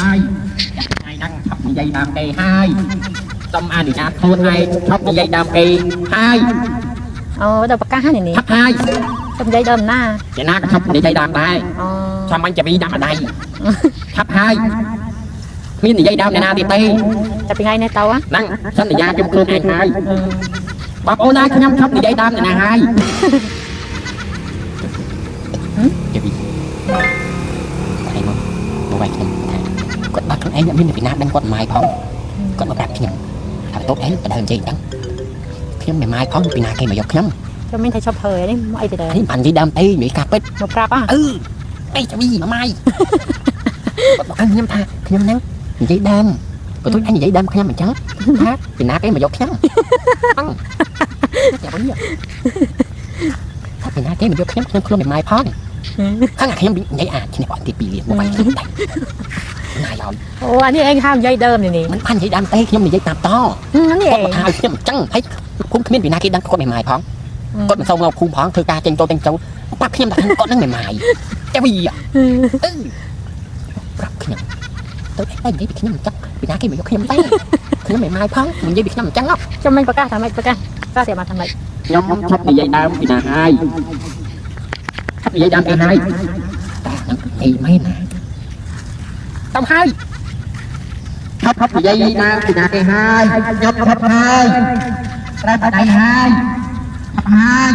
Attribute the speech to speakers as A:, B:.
A: hai hai đang thắp dây đam cây hai tâm an thì thôn hai thắp dây đam cây hai
B: đâu bạc cá này nè
A: thắp hai
B: trong dây đầm na
A: vậy na thắp dây đam đây sao anhจะมีđam ở đây thắp hai miếng dây đam này na thì tây
B: จะเป็นไงในเตาอะ
A: นั่งฉันจะยาจมเครื่องไอ้haiบอกโอ้นายขยำทับdây đam này nè haiจะมีอะไรมั้งมาไว้ខ្ញុំគាត់បាត់ខ្លួនឯងមានពីណាដឹងគាត់ម៉ាយផងគាត់មកប្រាប់ខ្ញុំថាតោកឯងទៅដើរនិយាយដឹងខ្ញុំមិនម៉ាយផងពីណាគេមកយកខ្ញុំ
B: cho mình thấy chọc hời đấy ai thì đấy
A: នេះបាននិយាយដើមអីនិយាយការពិត
B: một rạp á
A: អឺអីចាំវីមកម៉ាយគាត់บอกខ្ញុំថាខ្ញុំហ្នឹងនិយាយដើមបើទុយអញនិយាយដើមខ្ញុំអញ្ចឹងថាពីណាគេមកយកខ្ញុំអង្ចាំវិញថាពីណាគេមកយកខ្ញុំខ្លួនមិនម៉ាយផងខាងខ្ញុំនិយាយអាចនេះគាត់ទី2លានមកបាយខ្ញុំតែណាយឲ្យ
B: ô anh ấy anh ham dây đơm này nè
A: មិនបាននិយាយដើមទេខ្ញុំនិយាយតាមត
B: nó
A: គាត់
B: nhẹ
A: មកថាខ្ញុំអញ្ចឹងហើយគុំគ្មានពីណាគេដឹងគាត់មិនម៉ាយផងគាត់មិនសូវមកភូមិផងធ្វើការចេញចូលប្រាប់ខ្ញុំថាគាត់នឹងមិនម៉ាយចាំវីប្រាប់ខ្ញុំទៅឯងនិយាយពីខ្ញុំអញ្ចឹងពីណាគេមកយកខ្ញុំតែខ្ញុំមិនម៉ាយផងនិយាយពីខ្ញុំអញ្ចឹង
B: cho mình bạc cá thằng mày bạc cá ta sẽ mà thằng mày
A: ខ្ញុំឈប់និយាយដើមពីណាហើយឈប់និយាយដើមពីហើយតែនឹងអីមែនណាតាមហើយឈប់និយាយដើមពីណាគេហើយខ្ញុំឈប់ហើយត្រូវតែហើយហើយ